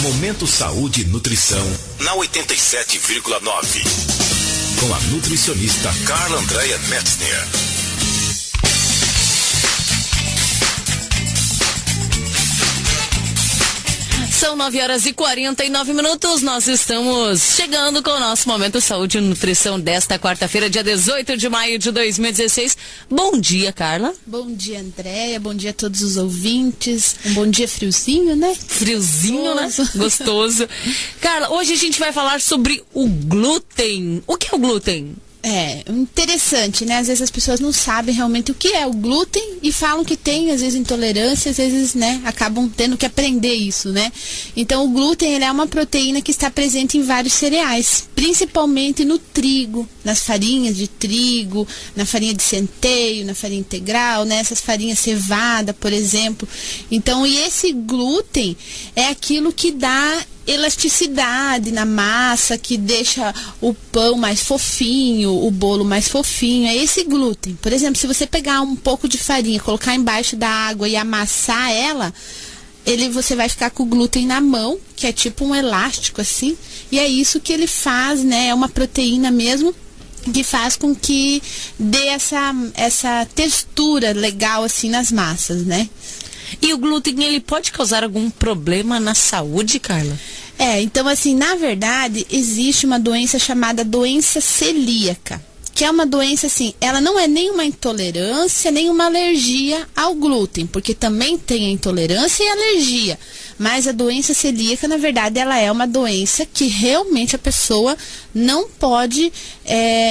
Momento Saúde e Nutrição na 87,9. Com a nutricionista Carla Andréa Metzner. São 9h49. Nós estamos chegando com o nosso Momento Saúde e Nutrição desta quarta-feira, dia 18 de maio de 2016. Bom dia, Carla. Bom dia, Andréia. Bom dia a todos os ouvintes. Um bom dia friozinho, né? Friozinho, gostoso, né? Gostoso. Carla, hoje a gente vai falar sobre o glúten. O que é o glúten? É interessante, né? Às vezes as pessoas não sabem realmente o que é o glúten e falam que tem, às vezes, intolerância, às vezes, né, acabam tendo que aprender isso, né? Então, o glúten, ele é uma proteína que está presente em vários cereais, principalmente no trigo, nas farinhas de trigo, na farinha de centeio, na farinha integral, né? Essas farinhas cevada, por exemplo. Então, e esse glúten é aquilo que dá elasticidade na massa, que deixa o pão mais fofinho, o bolo mais fofinho. É esse glúten. Por exemplo, se você pegar um pouco de farinha, colocar embaixo da água e amassar ela, você vai ficar com o glúten na mão, que é tipo um elástico assim, e é isso que ele faz, né? É uma proteína mesmo, que faz com que dê essa textura legal assim nas massas, né? E o glúten, ele pode causar algum problema na saúde, Carla? Então assim, na verdade, existe uma doença chamada doença celíaca, que é uma doença assim, ela não é nem uma intolerância, nem uma alergia ao glúten, porque também tem a intolerância e a alergia. Mas a doença celíaca, na verdade, ela é uma doença que realmente a pessoa não pode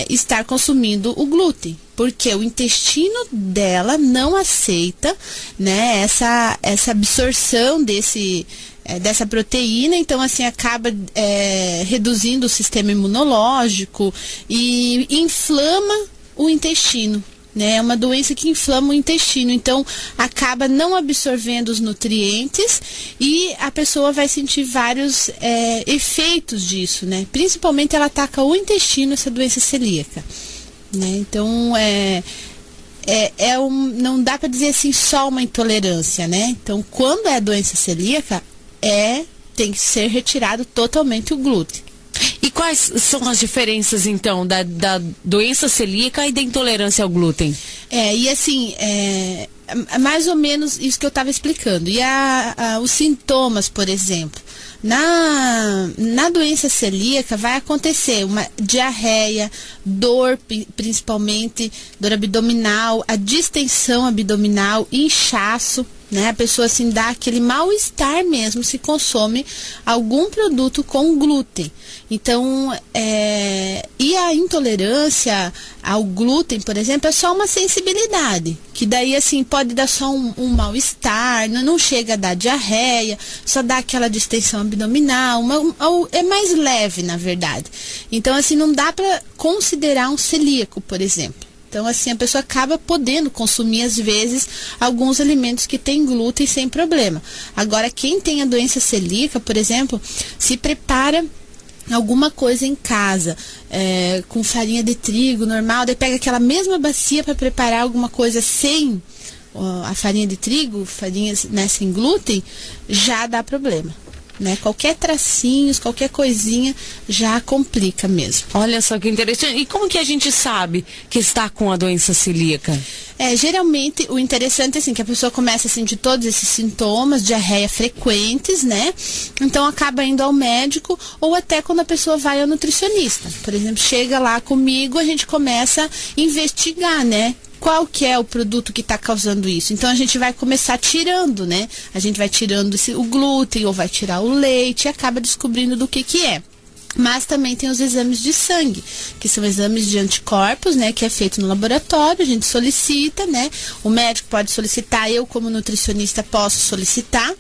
estar consumindo o glúten, porque o intestino dela não aceita, né, essa absorção dessa proteína. Então assim, acaba reduzindo o sistema imunológico e inflama o intestino. É uma doença que inflama o intestino, então acaba não absorvendo os nutrientes e a pessoa vai sentir vários efeitos disso, né? Principalmente ela ataca o intestino, essa doença celíaca, né? Então não dá para dizer assim só uma intolerância, né? Então quando é doença celíaca, tem que ser retirado totalmente o glúten. E quais são as diferenças, então, da doença celíaca e da intolerância ao glúten? E assim, mais ou menos isso que eu estava explicando. E os sintomas, por exemplo, na doença celíaca vai acontecer uma diarreia, dor, principalmente dor abdominal, a distensão abdominal, inchaço, né? A pessoa assim dá aquele mal-estar mesmo se consome algum produto com glúten. Então, e a intolerância ao glúten, por exemplo, é só uma sensibilidade, que daí assim pode dar só um mal-estar, não chega a dar diarreia, só dá aquela distensão abdominal, é mais leve, na verdade. Então assim, não dá para considerar um celíaco, por exemplo. Então, assim, a pessoa acaba podendo consumir, às vezes, alguns alimentos que têm glúten sem problema. Agora, quem tem a doença celíaca, por exemplo, se prepara alguma coisa em casa, com farinha de trigo normal, daí pega aquela mesma bacia para preparar alguma coisa sem a farinha de trigo, farinha, né, sem glúten, já dá problema. Né? Qualquer tracinhos, qualquer coisinha já complica mesmo. Olha só que interessante. E como que a gente sabe que está com a doença celíaca? Geralmente o interessante é assim, que a pessoa começa a sentir todos esses sintomas, diarreia frequentes, né? Então acaba indo ao médico, ou até quando a pessoa vai ao nutricionista. Por exemplo, chega lá comigo, a gente começa a investigar, né? Qual que é o produto que está causando isso? Então a gente vai começar tirando, né? A gente vai tirando o glúten ou vai tirar o leite e acaba descobrindo do que é. Mas também tem os exames de sangue, que são exames de anticorpos, né, que é feito no laboratório, a gente solicita, né, o médico pode solicitar, eu como nutricionista posso solicitar,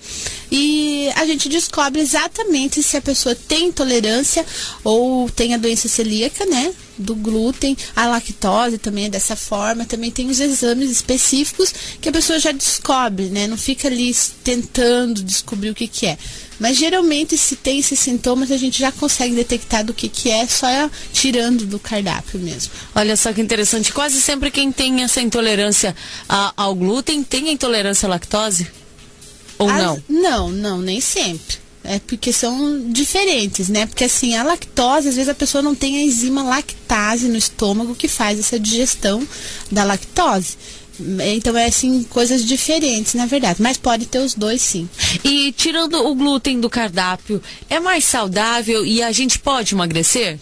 e a gente descobre exatamente se a pessoa tem intolerância ou tem a doença celíaca, né, do glúten, a lactose também é dessa forma, também tem os exames específicos que a pessoa já descobre, né, não fica ali tentando descobrir o que é. Mas geralmente, se tem esses sintomas, a gente já consegue detectar do que é, só tirando do cardápio mesmo. Olha só que interessante, quase sempre quem tem essa intolerância ao glúten tem a intolerância à lactose? Ou não? Não, nem sempre. É porque são diferentes, né? Porque assim, a lactose, às vezes a pessoa não tem a enzima lactase no estômago que faz essa digestão da lactose. Então é assim, coisas diferentes, na verdade. Mas pode ter os dois, sim. E tirando o glúten do cardápio, é mais saudável e a gente pode emagrecer?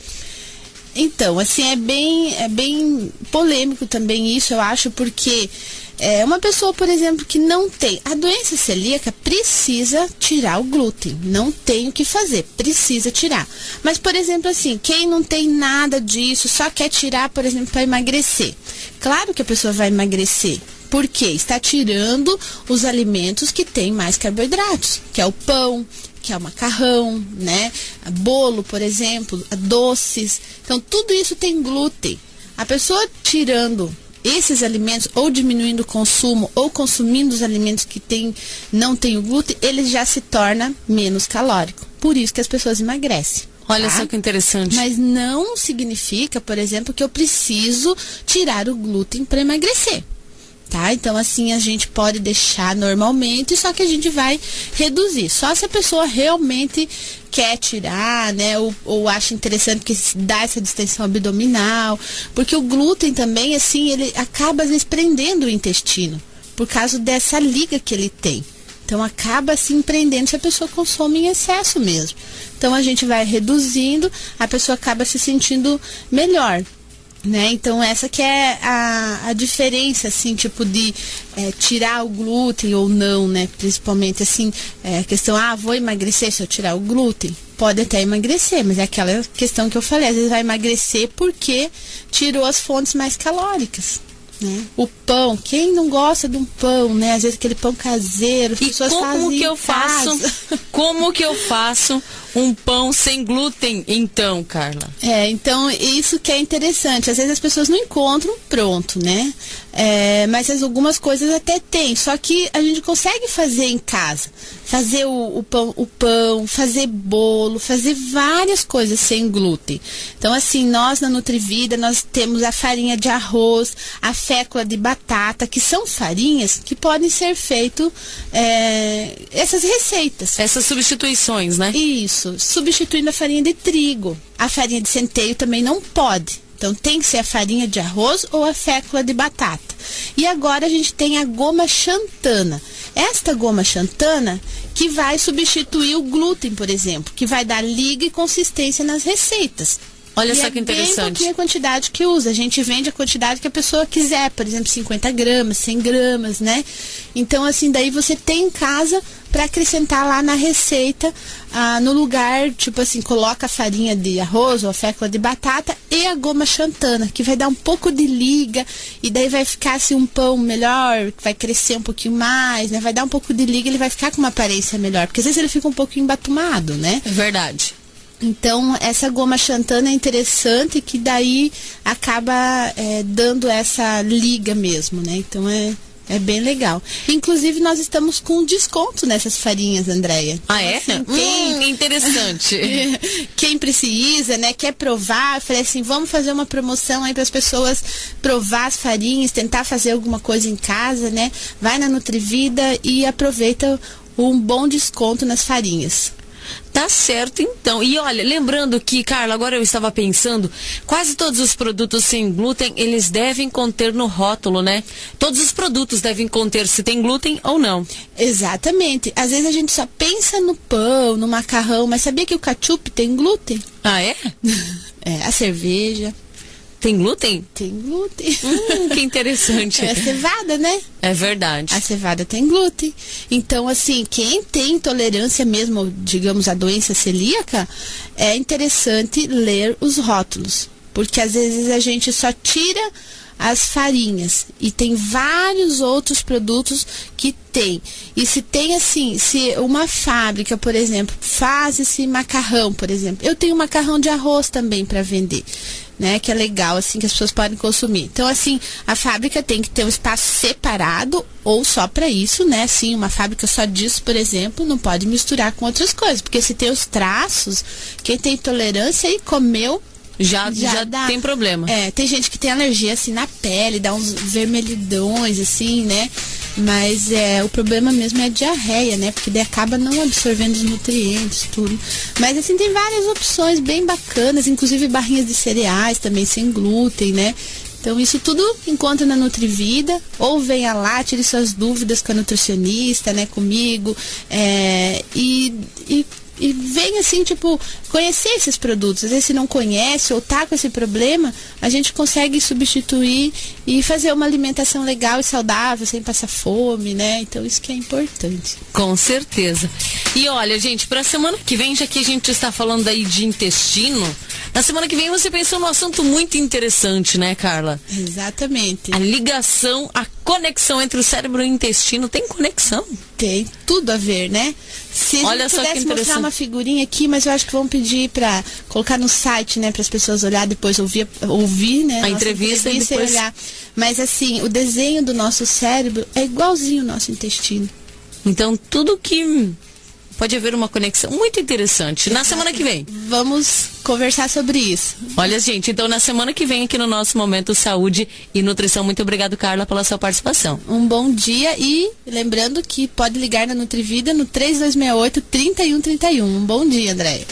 Então, assim, é bem polêmico também isso, eu acho, porque uma pessoa, por exemplo, que não tem a doença celíaca, precisa tirar o glúten. Não tem o que fazer, precisa tirar. Mas, por exemplo, assim, quem não tem nada disso, só quer tirar, por exemplo, para emagrecer. Claro que a pessoa vai emagrecer. Por quê? Está tirando os alimentos que têm mais carboidratos, que é o pão, que é o macarrão, né? Bolo, por exemplo, doces. Então, tudo isso tem glúten. A pessoa tirando esses alimentos, ou diminuindo o consumo, ou consumindo os alimentos que não tem o glúten, ele já se torna menos calórico. Por isso que as pessoas emagrecem. Olha só que interessante. Mas não significa, por exemplo, que eu preciso tirar o glúten para emagrecer. Tá? Então, assim, a gente pode deixar normalmente, só que a gente vai reduzir. Só se a pessoa realmente quer tirar, né? Ou acha interessante que dá essa distensão abdominal. Porque o glúten também, assim, ele acaba, às vezes, prendendo o intestino. Por causa dessa liga que ele tem. Então, acaba, assim, prendendo se a pessoa consome em excesso mesmo. Então, a gente vai reduzindo, a pessoa acaba se sentindo melhor. Né? Então essa que é a diferença, assim, tipo de tirar o glúten ou não, né? Principalmente assim, a questão, vou emagrecer se eu tirar o glúten? Pode até emagrecer, mas é aquela questão que eu falei, às vezes vai emagrecer porque tirou as fontes mais calóricas. Né? O pão, quem não gosta de um pão, né? Às vezes aquele pão caseiro, as pessoas fazem como que eu faço um pão sem glúten, então, Carla? Então isso que é interessante. Às vezes as pessoas não encontram pronto, né? Mas algumas coisas até tem. Só que a gente consegue fazer em casa. Fazer o pão, fazer bolo, fazer várias coisas sem glúten. Então, assim, nós na Nutrivida, nós temos a farinha de arroz, a fécula de batata, que são farinhas que podem ser feito essas receitas. Essas substituições, né? Isso. Substituindo a farinha de trigo. A farinha de centeio também não pode. Então tem que ser a farinha de arroz ou a fécula de batata. E agora a gente tem a goma xantana. Esta goma xantana que vai substituir o glúten, por exemplo, que vai dar liga e consistência nas receitas. Olha só que interessante. É bem pouquinho a quantidade que usa. A gente vende a quantidade que a pessoa quiser, por exemplo, 50 gramas, 100 gramas, né? Então, assim, daí você tem em casa para acrescentar lá na receita, no lugar, tipo assim, coloca a farinha de arroz ou a fécula de batata e a goma xantana, que vai dar um pouco de liga, e daí vai ficar assim um pão melhor, vai crescer um pouquinho mais, né? Vai dar um pouco de liga, ele vai ficar com uma aparência melhor, porque às vezes ele fica um pouco embatumado, né? É verdade. Então, essa goma xantana é interessante, que daí acaba dando essa liga mesmo, né? Então, é bem legal. Inclusive, nós estamos com desconto nessas farinhas, Andréia. Ah, é? Assim, Interessante. Quem precisa, né, quer provar, eu falei assim, vamos fazer uma promoção aí para as pessoas provar as farinhas, tentar fazer alguma coisa em casa, né? Vai na Nutrivida e aproveita um bom desconto nas farinhas. Tá certo, então. E olha, lembrando que, Carla, agora eu estava pensando, quase todos os produtos sem glúten, eles devem conter no rótulo, né? Todos os produtos devem conter se tem glúten ou não. Exatamente. Às vezes a gente só pensa no pão, no macarrão, mas sabia que o ketchup tem glúten? Ah, é? A cerveja. Tem glúten? Tem glúten. Que interessante. É a cevada, né? É verdade. A cevada tem glúten. Então, assim, quem tem intolerância mesmo, digamos, a doença celíaca, é interessante ler os rótulos. Porque às vezes a gente só tira as farinhas e tem vários outros produtos que tem. E se tem assim, se uma fábrica, por exemplo, faz esse macarrão, por exemplo, eu tenho macarrão de arroz também para vender, né, que é legal, assim, que as pessoas podem consumir. Então, assim, a fábrica tem que ter um espaço separado ou só para isso, né, assim, uma fábrica só disso, por exemplo, não pode misturar com outras coisas, porque se tem os traços, quem tem intolerância e comeu, já dá, tem problema. Tem gente que tem alergia, assim, na pele, dá uns vermelhidões, assim, né? Mas o problema mesmo é a diarreia, né? Porque daí acaba não absorvendo os nutrientes, tudo. Mas assim, tem várias opções bem bacanas, inclusive barrinhas de cereais também sem glúten, né? Então isso tudo encontra na Nutrivida, ou venha lá, tire suas dúvidas com a nutricionista, né, comigo, e vem assim, tipo, conhecer esses produtos. Às vezes se não conhece ou tá com esse problema, a gente consegue substituir e fazer uma alimentação legal e saudável, sem passar fome, né? Então isso que é importante. Com certeza. E olha, gente, pra semana que vem, já que a gente está falando aí de intestino, na semana que vem você pensou num assunto muito interessante, né, Carla? Exatamente. A ligação, a conexão entre o cérebro e o intestino. Tem conexão? Tem tudo a ver, né? Se a Olha gente só que pudesse mostrar interessante. uma figurinha aqui, mas eu acho que vamos pedir pra colocar no site, né? Para as pessoas olhar, depois ouvir, né? A nossa entrevista e depois... olhar. Mas assim, o desenho do nosso cérebro é igualzinho ao nosso intestino. Então, tudo que... Pode haver uma conexão muito interessante. Na semana que vem. Vamos conversar sobre isso. Olha, gente, então na semana que vem aqui no nosso Momento Saúde e Nutrição. Muito obrigado, Carla, pela sua participação. Um bom dia e lembrando que pode ligar na Nutrivida no 3268-3131. Um bom dia, Andréia.